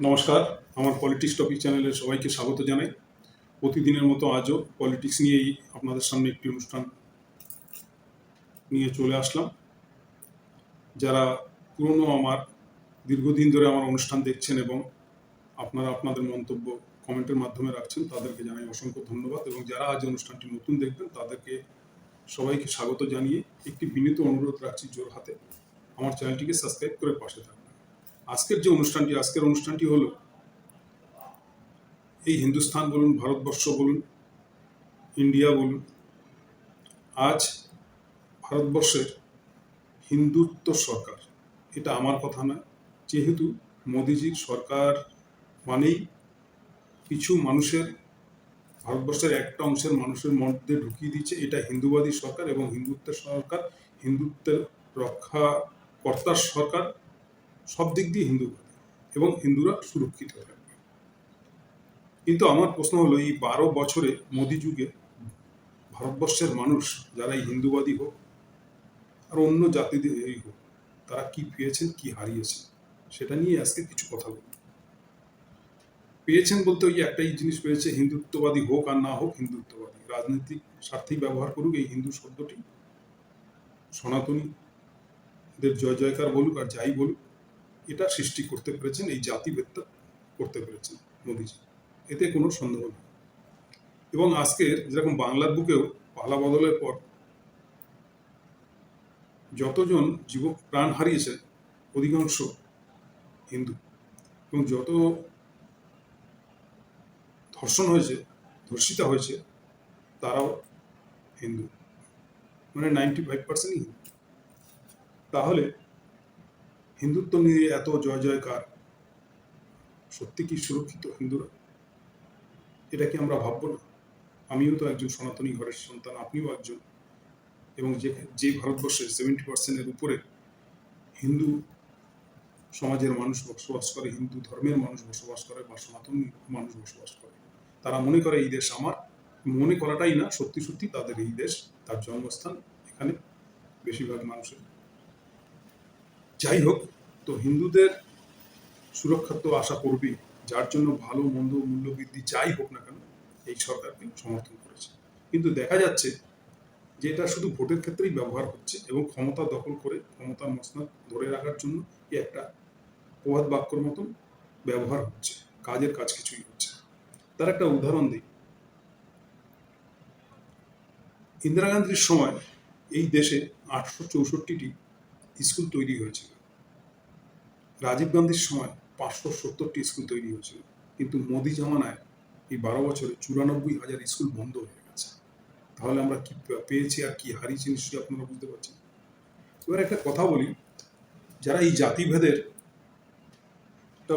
নমস্কার, আমার politics topic চ্যানেলে সবাইকে স্বাগত জানাই। প্রতিদিনের মতো আজও পলিটিক্স নিয়েই আপনাদের সামনে একটি অনুষ্ঠান নিয়ে চলে আসলাম। যারা পুরনো আমার দীর্ঘদিন ধরে আমার অনুষ্ঠান দেখছেন এবং আপনারা আপনাদের মন্তব্য কমেন্টের মাধ্যমে রাখছেন, তাদেরকে জানাই অসংখ্য ধন্যবাদ। এবং যারা আজ অনুষ্ঠানটি নতুন দেখবেন তাদেরকে সবাইকে স্বাগত জানিয়ে একটি বিনীত অনুরোধ রাখছি জোর হাতে, আমার চ্যানেলটিকে সাবস্ক্রাইব করে পাশে থাকবেন। আজকের অনুষ্ঠানটি হলো এই হিন্দুস্তান বলুন, ভারতবর্ষ বলুন, ইন্ডিয়া বলুন, আজ ভারতবর্ষের হিন্দুত্ব সরকার, এটা আমার কথা নয়। যেহেতু মোদিজির সরকার মানেই কিছু মানুষের, ভারতবর্ষের একটা অংশের মানুষের মধ্যে ঢুকিয়ে দিচ্ছে এটা হিন্দুবাদী সরকার এবং হিন্দুত্বের সরকার, হিন্দুত্বের রক্ষা কর্তার সরকার, সব দিক দিয়ে হিন্দুবাদী এবং হিন্দুরা সুরক্ষিত থাকবে। কিন্তু আমার প্রশ্ন হলো, এই 12 বছরে মোদি যুগে ভারতবর্ষের মানুষ, যারা এই হিন্দুবাদী হোক আর অন্য জাতিদের হোক, তারা কি পেয়েছেন, কি হারিয়েছেন, সেটা নিয়ে আজকে কিছু কথা বলব। পেয়েছেন বলতে ওই একটাই জিনিস পেয়েছে, হিন্দুত্ববাদী হোক আর না হোক, হিন্দুত্ববাদী রাজনৈতিক স্বার্থেই ব্যবহার করুক এই হিন্দু শব্দটি, সনাতনীদের জয় জয়কার বলুক আর যাই বলুক, এটা সৃষ্টি করতে পেরেছেন, এই জাতিভেদটা করতে পেরেছেন মোদিজি, এতে কোনো সন্দেহ নেই। এবং আজকের যেরকম বাংলার বুকেও পালা বদলের পর যতজন জীবন প্রাণ হারিয়েছে অধিকাংশ হিন্দু, এবং যত ধর্ষণ হয়েছে, ধর্ষিতা হয়েছে, তারাও হিন্দু, মানে 95% হিন্দু। তাহলে হিন্দুত্ব নিয়ে এত জয় জয়কার, সত্যি কি সুরক্ষিত হিন্দুরা? এটা কি আমরা ভাববো না? আমিও তো একজন সনাতনী ঘরের সন্তান, আপনিও একজন, এবং যে ভারতবর্ষের 70%-এর উপরে হিন্দু সমাজের মানুষ বসবাস করে, হিন্দু ধর্মের মানুষ বসবাস করে বা সনাতনী মানুষ বসবাস করে, তারা মনে করে এই দেশ আমার। মনে করাটাই না, সত্যি সত্যি তাদের এই দেশ, তার জন্মস্থান, এখানে বেশিরভাগ মানুষের। যাই হোক, তো হিন্দুদের সুরক্ষা তো আশা করবেই, যার জন্য ভালো মন্দ মূল্যবৃদ্ধি যাই হোক না কেন এই সরকারকে সমর্থন করেছে। কিন্তু দেখা যাচ্ছে যে এটা শুধু ভোটের ক্ষেত্রেই ব্যবহার হচ্ছে এবং ক্ষমতা দখল করে ক্ষমতার মসনদ ধরে রাখার জন্য কি একটা প্রবাদ বাক্যর মতন ব্যবহার হচ্ছে, কাজের কাজ কিছুই হচ্ছে। তার একটা উদাহরণ দিই। ইন্দিরা গান্ধীর সময় এই দেশে 864টি স্কুল তৈরি হয়েছিল, রাজীব গান্ধীর সময় 570টি স্কুল তৈরি হয়েছিল, কিন্তু মোদি জমানায় এই 12 বছরে 94,000 স্কুল বন্ধ হয়ে গেছে। তাহলে আমরা কি পেয়েছি আর কি হারিয়েছি, নিশ্চয়ই আপনারা বুঝতে পারছেন। এবার একটা কথা বলি, যারা এই জাতিভেদের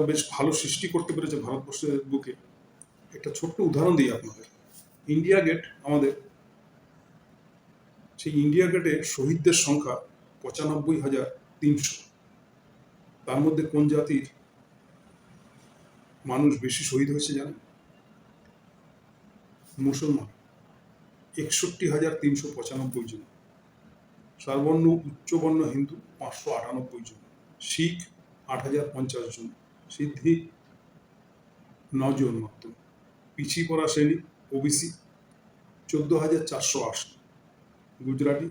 বেশ ভালো সৃষ্টি করতে পেরেছে ভারতবর্ষের বুকে, একটা ছোট্ট উদাহরণ দিই আপনাদের। ইন্ডিয়া গেট আমাদের, সেই ইন্ডিয়া গেটে শহীদদের সংখ্যা 95,300। তার মধ্যে কোন জাতির মানুষ বেশি শহীদ হয়েছে জানেন? মুসলমান, 61,395 জন। সর্বর্ণ উচ্চবর্ণ হিন্দু 598 জন, শিখ 8,050 জন, সিদ্ধি 9 জন মাত্র, পিছিয়ে পড়া শ্রেণী ওবিসি 14,408, গুজরাটি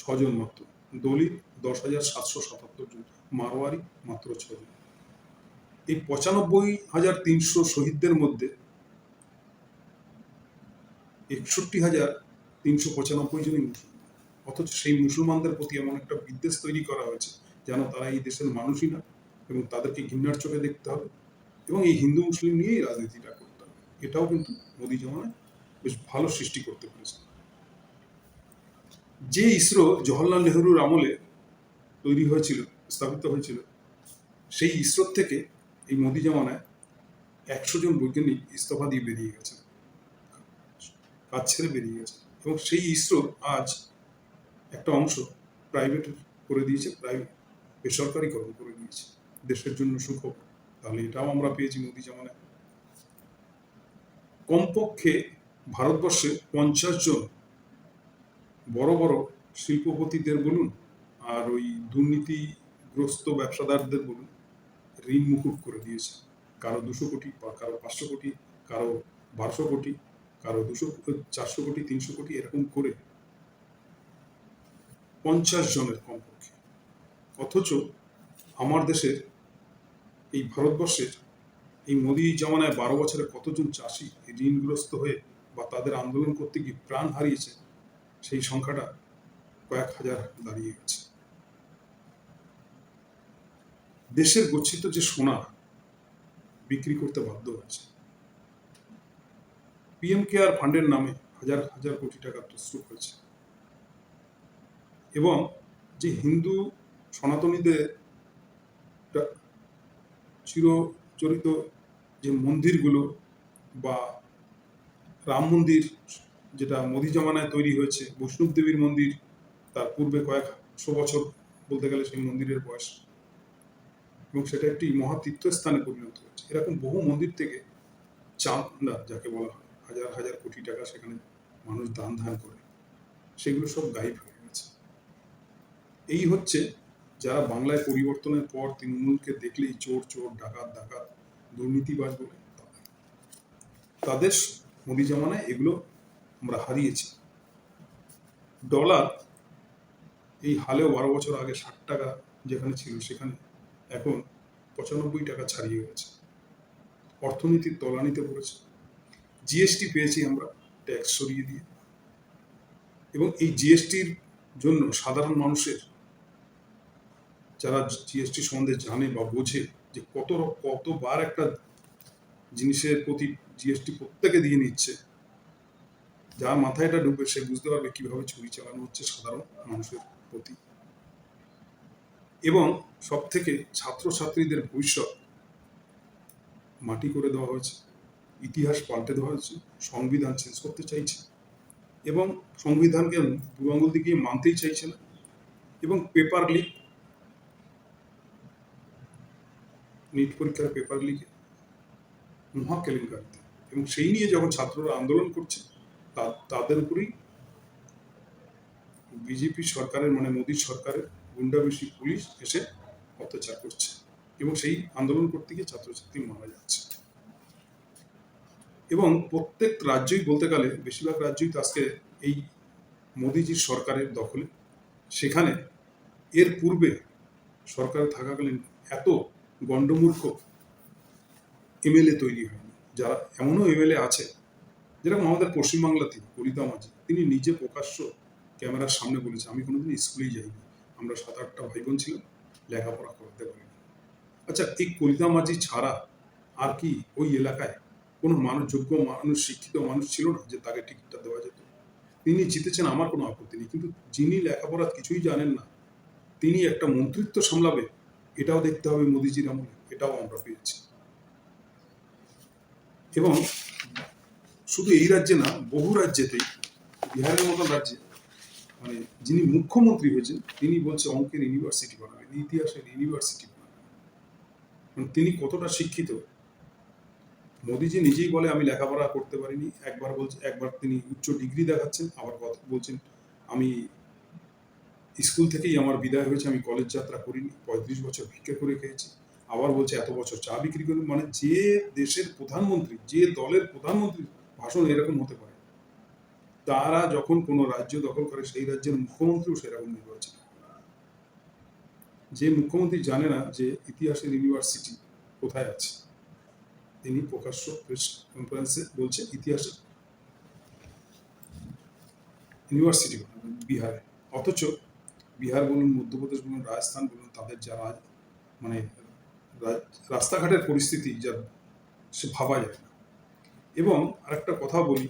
6 জন মাত্র, দলিত 10,777 জন, মারোয়ারি মাত্র 6 জন। এই 95,300 শহীদদের মধ্যে 61,395 জনই মুসলমান। অথচ সেই মুসলমানদের প্রতি এমন একটা বিদ্বেষ তৈরি করা হয়েছে যেন তারা এই দেশের মানুষই না, এবং তাদেরকে ঘৃণার চোখে দেখতে হবে, এবং এই হিন্দু মুসলিম নিয়েই রাজনীতিটা করতে হবে। এটাও কিন্তু মোদি জমানায় বেশ ভালো সৃষ্টি করতে পেরেছে। যে ইসরো জওহরলাল নেহরুর আমলে তৈরি হয়েছিল, স্থাপিত হয়েছিল, সেই ইসরোর থেকে এই মোদি জমানায় 100 জন বৈজ্ঞানিক ইস্তফা দিয়ে বেরিয়ে গেছেন, কাজ ছেড়ে বেরিয়ে গেছে, এবং সেই ইসরো আজ একটা অংশ প্রাইভেট করে দিয়েছে, বেসরকারিকরণ করে দিয়েছে, দেশের জন্য সুখবর। তাহলে এটাও আমরা পেয়েছি মোদি জমানায়। কমপক্ষে ভারতবর্ষে 50 জন বড় বড় শিল্পপতিদের বলুন আর ওই দুর্নীতিগ্রস্ত ব্যবসাদারদের বলুন, ঋণ মুকুব করে দিয়েছে। কারো 200 কোটি, কারো 500 কোটি, কারো 1200 কোটি, কারো 400 কোটি, 300 কোটি, এরকম করে 50 জনের কমপক্ষে। অথচ আমার দেশের, এই ভারতবর্ষের এই মোদী জমানায় 12 বছরে কতজন চাষি ঋণগ্রস্ত হয়ে বা তাদের আন্দোলন করতে গিয়ে প্রাণ হারিয়েছে, সেই সংখ্যাটা কয়েক হাজার দাঁড়িয়ে গেছে। দেশের গচ্ছিত যে সোনা বিক্রি করতে বাধ্য হয়েছে, পিএম কেয়ার ফান্ডের নামে হাজার হাজার কোটি টাকা তছরূপ হয়েছে, এবং যে হিন্দু সনাতনীদের চিরচরিত যে মন্দিরগুলো বা রাম মন্দির, যেটা মোদী জমানায় তৈরি হয়েছে, বৈষ্ণব দেবীর মন্দির, তার পূর্বে কয়েকশো বছর বলতে গেলে সেই মন্দিরের বয়স, এবং সেটা একটি মহা তীর্থস্থানে পরিণত হয়েছে। এরকম বহু মন্দির থেকে চাঁদা, যাকে বলা হয়, হাজার হাজার কোটি টাকা সেখানে মানুষ দান করে, সেগুলো সব গায়েব হয়ে গেছে। এই হচ্ছে যারা বাংলায় পরিবর্তনের পর তৃণমূলকে দেখলেই চোর চোর, ডাকাত ডাকাত, দুর্নীতিবাজ বলে, তাদের মোদী জমানায় এগুলো আমরা হারিয়েছি। ডলার এই হালেও 12 বছর আগে 60 টাকা যেখানে ছিল, সেখানে এখন 95 টাকা ছাড়িয়ে গেছে। অর্থনীতির তলানিতে পড়েছে। জিএসটি পেয়েছি আমরা ট্যাক্স সরিয়ে দিয়ে, এবং এই জিএসটির জন্য সাধারণ মানুষের, যারা জিএসটি সম্বন্ধে জানে বা বোঝে যে কতবার একটা জিনিসের প্রতি জিএসটি প্রত্যেকে দিয়ে নিচ্ছে, যার মাথায় এটা ঢুকবে সে বুঝতে পারবে কিভাবে ছুরি চালানো হচ্ছে সাধারণ মানুষের প্রতি। এবং সব থেকে ছাত্রছাত্রীদের ভবিষ্যৎ মাটি করে দেওয়া হয়েছে, ইতিহাস পাল্টে দেওয়া হয়েছে, সংবিধান চেঞ্জ করতে চাইছে, এবং সংবিধানকে বুড়ো আঙুল দিয়ে মানতেই চাইছে না, এবং পেপার লিক, নিট পরীক্ষার পেপার লিকে মহা কেলেঙ্কারিতে, এবং সেই নিয়ে যখন ছাত্ররা আন্দোলন করছে, তাদের উপরেই বিজেপি সরকারের, মানে মোদীর সরকারের গুন্ডাবেশি পুলিশ এসে অত্যাচার করছে, এবং সেই আন্দোলন করতে গিয়ে ছাত্রছাত্রী মারা যাচ্ছে। এবং প্রত্যেক রাজ্যই বলতে গেলে বেশিরভাগ রাজ্যই তো আজকে এই মোদীজির সরকারের দখলে। সেখানে এর পূর্বে সরকারে থাকাকালীন এত গণ্ডমূর্খ এমএলএ তৈরি হয়নি। যারা এমনও এমএলএ আছে, যেরকম আমাদের পশ্চিমবাংলাতে কলিতা মাঝি, তিনি নিজে প্রকাশ্য ক্যামেরার সামনে বলেছে, আমি কোনোদিন স্কুলেই যাইনি, আমরা 7-8টা ভাই বোন ছিলাম, লেখাপড়া করতে পারিনি। আচ্ছা, এই কলিতা মাঝি ছাড়া আর কি ওই এলাকায় কোনো যোগ্য মানুষ, শিক্ষিত মানুষ ছিল না যে তাকে টিকিটটা দেওয়া যেত? তিনি জিতেছেন, আমার কোনো আপত্তি নেই, কিন্তু যিনি লেখাপড়া কিছুই জানেন না, তিনি একটা মন্ত্রিত্ব সামলাবে, এটাও দেখতে হবে মোদীজির আমলে, এটাও আমরা পেয়েছি। এবং শুধু এই রাজ্যে না, বহু রাজ্যেতেই, বিহারের মতন রাজ্যে, মানে যিনি মুখ্যমন্ত্রী হয়েছেন তিনি বলছে অঙ্কের ইউনিভার্সিটি বানাবেন, ইতিহাসের ইউনিভার্সিটি বানাবেন। মানে তিনি কতটা শিক্ষিত। মোদীজি নিজেই বলে আমি লেখাপড়া করতে পারিনি, একবার তিনি উচ্চ ডিগ্রি দেখাচ্ছেন, আবার বলছেন আমি স্কুল থেকেই আমার বিদায় হয়েছে, আমি কলেজ যাত্রা করিনি, 35 বছর ভিক্ষা করে খেয়েছি। আবার বলছে এত বছর চা বিক্রি করি। মানে যে দেশের প্রধানমন্ত্রী, যে দলের প্রধানমন্ত্রী ভাষণ এরকম হতে পারে, তারা যখন কোনো রাজ্য দখল করে, সেই রাজ্যের মুখ্যমন্ত্রীও সেরকম নির্বাচিত। যে মুখ্যমন্ত্রী জানে না যে ইতিহাসের ইউনিভার্সিটি কোথায় আছে, তিনি প্রকাশ্য প্রেস কনফারেন্সে বলছে ইতিহাসের ইউনিভার্সিটি বিহারে। অথচ বিহার বলুন, মধ্যপ্রদেশ বলুন, রাজস্থান বলুন, তাদের যারা মানে রাস্তাঘাটের পরিস্থিতি যা সে ভাবা যায় না। এবং আরেকটা কথা বলি,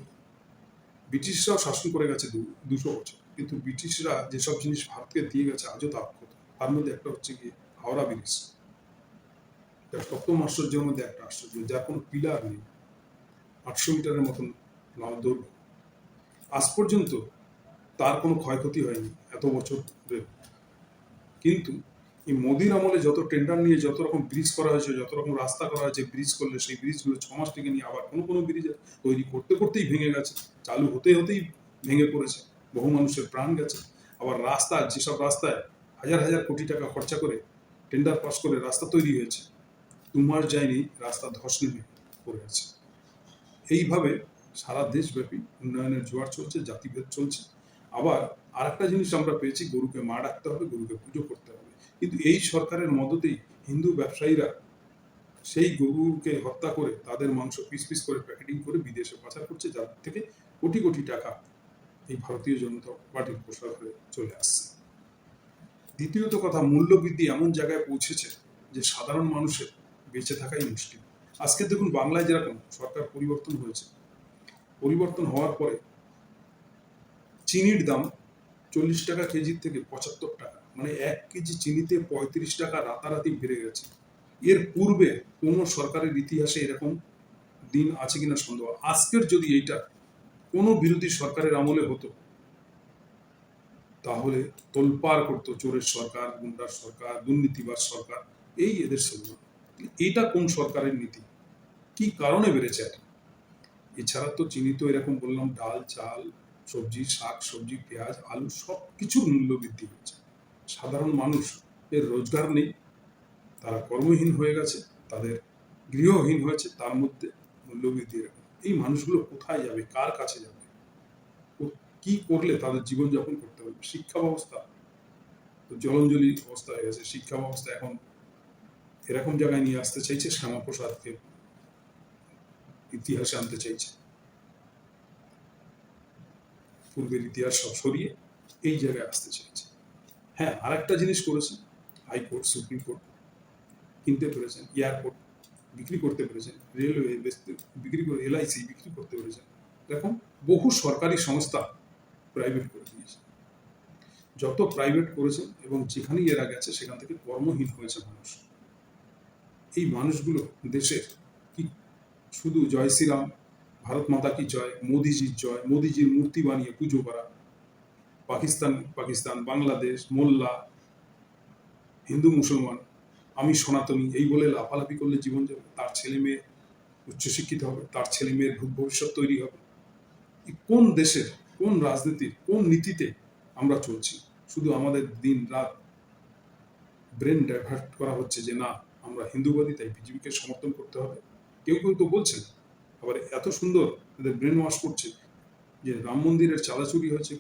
ব্রিটিশরাও শাসন করে গেছে 200 বছর, কিন্তু ব্রিটিশরা যেসব জিনিস ভারতকে দিয়ে গেছে আজও তা অক্ষত। তার মধ্যে একটা হচ্ছে কি হাওড়া ব্রিজ, সপ্তম আশ্চর্যের মধ্যে একটা আশ্চর্য, যার কোনো পিলার নেই, 800 মিটারের মতন দৈর্ঘ্য। আজ পর্যন্ত তার কোনো ক্ষয়ক্ষতি হয়নি এত বছর ধরে। কিন্তু এই মোদির আমলে যত টেন্ডার নিয়ে যত রকম ব্রিজ করা হয়েছে, যত রকম রাস্তা করা হয়েছে, ব্রিজ করলে সেই ব্রিজগুলো 6 মাস থেকে নিয়ে আবার কোনো ব্রিজ তৈরি করতেই ভেঙে গেছে, চালু হতেই ভেঙে পড়েছে, বহু মানুষের প্রাণ গেছে। আবার রাস্তা, যেসব রাস্তায় হাজার হাজার কোটি টাকা খরচা করে টেন্ডার পাস করে রাস্তা তৈরি হয়েছে, 2 মাস যায়নি রাস্তা ধস নেমে পড়ে আছে। এইভাবে সারা দেশব্যাপী উন্নয়নের জোয়ার চলছে, জাতিভেদ চলছে। আবার আরেকটা জিনিস আমরা পেয়েছি, গরুকে মা ডাকতে হবে, গরুকে পুজো করতে হবে। কিন্তু এই সরকারের মদতেই হিন্দু ব্যবসায়ীরা সেই গরুকে হত্যা করে তাদের মাংস পিস পিস করে প্যাকেটিং করে বিদেশে পাচার করছে, যার থেকে কোটি কোটি টাকা এই ভারতীয় জনতা পার্টির পোশাক হয়ে চলে আসছে। দ্বিতীয়ত কথা, মূল্যবৃদ্ধি এমন জায়গায় পৌঁছেছে যে সাধারণ মানুষের বেঁচে থাকাই মুশকিল। আজকে দেখুন বাংলায় যেরকম সরকার পরিবর্তন হয়েছে, পরিবর্তন হওয়ার পরে চিনির দাম 40 টাকা কেজির থেকে 75 টাকা, মানে 1 কেজি চিনিতে 35 টাকা রাতারাতি বেড়ে গেছে। এর পূর্বে কোনো সরকারের ইতিহাসে এরকম দিন আছে কিনা সন্দেহ। আজকের যদি এইটা কোনো বিরোধী সরকারের আমলে হতো তাহলে তোলপাড় করতো চোরের সরকার, গুন্ডার সরকার, দুর্নীতিবাজ সরকার, এই এদের স্লোগান। এটা কোন সরকারের নীতি, কি কারণে বেড়েছে এটা? এছাড়া তো চিনি তো এরকম বললাম, ডাল, চাল, সবজি, শাক সবজি, পেঁয়াজ, আলু সব কিছুর মূল্য বৃদ্ধি হচ্ছে। সাধারণ মানুষ এর রোজগার নেই, তারা কর্মহীন হয়ে গেছে, তাদের গৃহহীন হয়েছে, তার মধ্যে মূল্যবৃদ্ধি এরকম। এই মানুষগুলো কোথায় যাবে, কার কাছে যাবে, কি করলে তাদের জীবনযাপন করতে হবে? শিক্ষা ব্যবস্থা তো জলঞ্জলি অবস্থা হয়ে গেছে। শিক্ষা ব্যবস্থা এখন এরকম জায়গায় নিয়ে আসতে চাইছে, শ্যামাপ্রসাদকে ইতিহাসে আনতে চাইছে, পূর্বের ইতিহাস সব সরিয়ে এই জায়গায় আসতে চাইছে। হ্যাঁ, আর একটা জিনিস করেছে হাইকোর্ট, সুপ্রিম কোর্ট, কিনতে পেরেছেন, এয়ারপোর্ট বিক্রি করতে পেরেছেন, রেলওয়ে বিক্রি করে, LIC বিক্রি করতে পেরেছেন। দেখুন বহু সরকারি সংস্থা প্রাইভেট করে দিয়েছে। যত প্রাইভেট করেছেন এবং যেখানেই এরা গেছে সেখান থেকে কর্মহীন হয়েছে মানুষ। এই মানুষগুলো দেশের কি শুধু জয় শ্রীরাম, ভারত মাতা কি জয়, মোদিজির জয়, মোদিজির মূর্তি বানিয়ে পুজো করা, পাকিস্তান, বাংলাদেশ, মোল্লা, হিন্দু মুসলমান, আমি সনাতনী, এই বলে লাফালাফি করলে জীবন যাবে? তার ছেলে মেয়ে উচ্চশিক্ষিত হবে, তার ছেলে মেয়ের ভবিষ্যৎ তৈরি হবে? কোন দেশের, কোন রাজনীতির, কোন নীতিতে আমরা চলছি? শুধু আমাদের দিন রাত ব্রেন ডাইভার্ট করা হচ্ছে যে না আমরা হিন্দুবাদী, তাই বিজেপিকে সমর্থন করতে হবে। কেউ কেউ তো বলছেন, আবার এত সুন্দর এদের ব্রেন ওয়াশ করছে যে রাম মন্দিরের চাঁদা চুরি হয়েছে,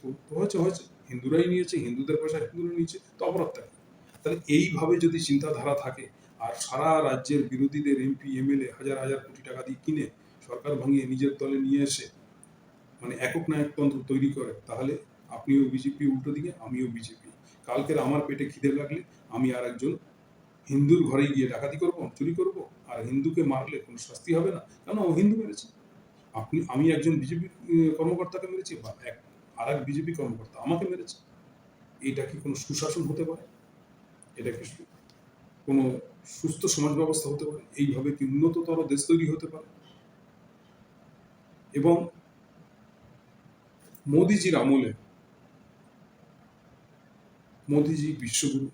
হিন্দুরাই নিয়েছে, হিন্দুদের পয়সা হিন্দুরা নিয়েছে, তো অপরাধটা কি? তাহলে এইভাবে যদি চিন্তাধারা থাকে আর সারা রাজ্যের বিরোধীদের MP MLA হাজার হাজার কোটি টাকা দিয়ে কিনে সরকার ভাঙিয়ে নিজের দলে নিয়ে এসে মানে একক নায়কতন্ত্র তৈরি করে, তাহলে আপনিও বিজেপি উল্টো দিকে, আমিও বিজেপি। কালকের আমার পেটে খিদে লাগলে আমি আর একজন হিন্দুর ঘরে গিয়ে ডাকাতি করবো, চুরি করবো, আর হিন্দুকে মারলে কোনো শাস্তি হবে না, কেন ও হিন্দু মেরেছে। আমি একজন বিজেপি কর্মকর্তাকে মেরেছি, বা আর এক বিজেপি কর্মকর্তা আমাকে মেরেছে। এটা কি কোনো সুশাসন হতে পারে? এটা কি কোনো সুস্থ সমাজ ব্যবস্থা হতে পারে? এইভাবে কি উন্নততর দেশ তৈরি হতে পারে? এবং মোদিজির আমলে মোদিজি বিশ্বগুরু,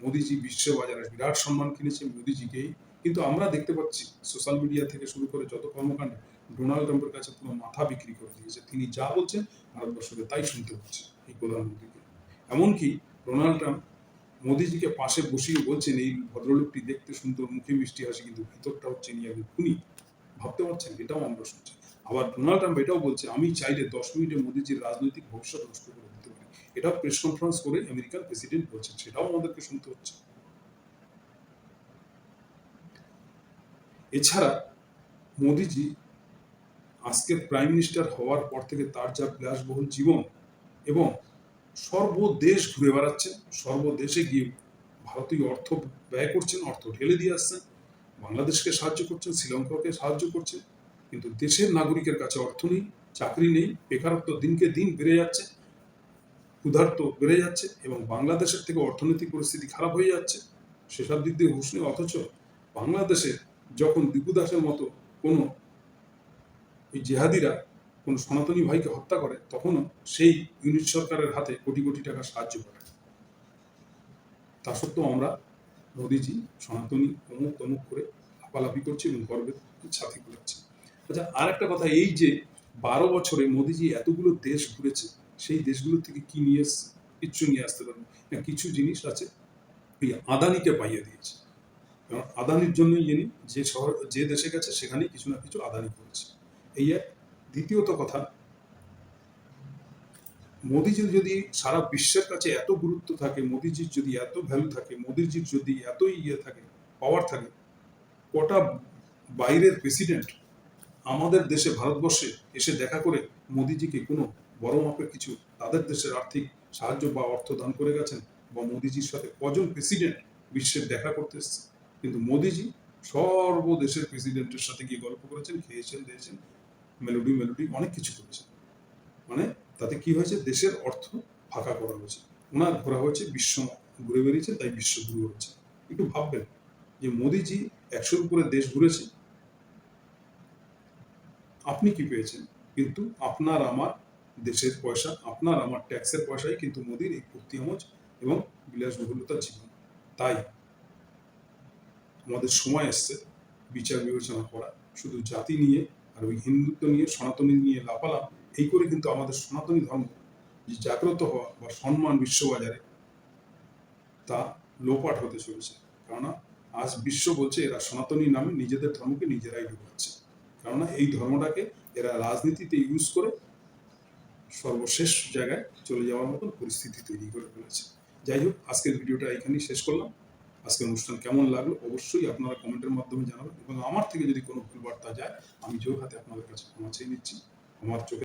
মোদিজি বিশ্ববাজারে বিরাট সম্মান কিনেছে মোদিজিকেই। কিন্তু আমরা দেখতে পাচ্ছি সোশ্যাল মিডিয়া থেকে শুরু করে যত কর্মকাণ্ডে ডোনাল্ড ট্রাম্পের কাছে পুরো মাথা বিক্রি করে দিয়েছে। তিনি যা বলছেন ভারতবর্ষকে তাই শুনতে হচ্ছে এই প্রধানমন্ত্রীকে। এমনকি ডোনাল্ড ট্রাম্প মোদিজিকে পাশে বসিয়ে বলছেন এই ভদ্রলোকটি দেখতে সুন্দর, মুখে মিষ্টি হাসি, কিন্তু ভিতরটা হচ্ছে নিয়ে খুনি। ভাবতে পারছেন? এটাও আমরা শুনছি। আবার ডোনাল্ড ট্রাম্প এটাও বলছে আমি চাইলে 10 মিনিটে মোদিজির রাজনৈতিক ভবিষ্যৎ নষ্ট করে দিতে পারি। এটাও প্রেস কনফারেন্স করে আমেরিকার প্রেসিডেন্ট বলছেন, সেটাও আমাদেরকে শুনতে হচ্ছে। এছাড়া মোদিজি আজকের প্রাইম মিনিস্টার হওয়ার পর থেকে তার যা বিলাসবহুল জীবন, এবং সর্বদেশ ঘুরে বেড়াচ্ছেন, সর্বদেশে গিয়ে ভারতীয় অর্থ ব্যয় করছেন, অর্থ ঢেলে দিয়ে আসছেন, বাংলাদেশকে সাহায্য করছেন, শ্রীলঙ্কাকে সাহায্য করছেন, কিন্তু দেশের নাগরিকের কাছে অর্থ নেই, চাকরি নেই, বেকারত্ব দিনকে দিন বেড়ে যাচ্ছে, ক্ষুধার্ত বেড়ে যাচ্ছে, এবং বাংলাদেশের থেকে অর্থনৈতিক পরিস্থিতি খারাপ হয়ে যাচ্ছে। সেসব দিক দিয়ে হুঁশ নেই। অথচ বাংলাদেশে যখন দীপু দাসের মতো কোনো ওই জেহাদিরা কোনো সনাতনী ভাইকে হত্যা করে, তখনও সেই ইউনিট সরকারের হাতে কোটি কোটি টাকা সাহায্য করে। তা সত্ত্বেও আমরা মোদিজি সনাতনী অমুক তমুক করে লাফালাফি করছি এবং গর্বের সাথে ঘুরাচ্ছি। আচ্ছা, আর একটা কথা, এই যে 12 বছরে মোদিজি এতগুলো দেশ ঘুরেছে, সেই দেশগুলো থেকে কি নিয়ে কিচ্ছু নিয়ে আসতে পারেন না। কিছু জিনিস আছে ওই আদানিকে পাইয়ে দিয়েছে। কারণ আদানির জন্যই যিনি যে শহর যে দেশে গেছে সেখানেই কিছু না কিছু আদানি করেছে, এই এক। দ্বিতীয়ত কথা, মোদিজির যদি সারা বিশ্বের কাছে এত গুরুত্ব থাকে, মোদিজির যদি এত ভ্যালু থাকে, মোদিজির যদি এত থাকে, পাওয়ার থাকে, কটা বাইরের প্রেসিডেন্ট আমাদের দেশে ভারতবর্ষে এসে দেখা করে মোদিজিকে কোনো বড় মাপের কিছু তাদের দেশের আর্থিক সাহায্য বা অর্থ দান করে গেছেন? বা মোদিজির সাথে কজন প্রেসিডেন্ট বিশ্বের দেখা করতে এসছে? কিন্তু মোদিজি সর্বদেশের প্রেসিডেন্টের সাথে গিয়ে গল্প করেছেন, খেয়েছেন, দিয়েছেন, মেলোডি অনেক কিছু করেছেন। মানে তাতে কি হয়েছে, দেশের অর্থ ফাঁকা করা হয়েছে, ওনার ঘোরা হয়েছে, বিশ্ব ঘুরে বেরিয়েছে, তাই বিশ্ব ঘুরে হচ্ছে। একটু ভাববেন যে মোদিজি 100-র উপরে দেশ ঘুরেছে, আপনি কি পেয়েছেন? কিন্তু আপনার আমার দেশের পয়সা, আপনার আমার ট্যাক্সের পয়সাই কিন্তু মোদির এই ফুর্তি আমোজ এবং বিলাসবহুলতার জীবন। তাই আমাদের সময় এসছে বিচার বিবেচনা করা। শুধু জাতি নিয়ে আর ওই হিন্দুত্ব নিয়ে, সনাতনী নিয়ে লাফালাম, এই করে কিন্তু আমাদের সনাতনী ধর্ম যে জাগ্রত হওয়া বা সম্মান বিশ্ববাজারে, তা লোপাট হতে চলেছে। কেননা আজ বিশ্ব বলছে এরা সনাতনী নামে নিজেদের ধর্মকে নিজেরাই ঢুকাচ্ছে। কেননা এই ধর্মটাকে এরা রাজনীতিতে ইউজ করে সর্বশেষ জায়গায় চলে যাওয়ার মতন পরিস্থিতি তৈরি করে ফেলেছে। যাই হোক, আজকের ভিডিওটা এখানেই শেষ করলাম। আজকের অনুষ্ঠান কেমন লাগলো অবশ্যই আপনারা কমেন্টের মাধ্যমে জানাবেন, এবং আমার থেকে যদি কোনো ভুল বার্তা যায় আমি জোর হাতে আপনাদের কাছে ক্ষমা চেয়ে নিচ্ছি। আমার চোখে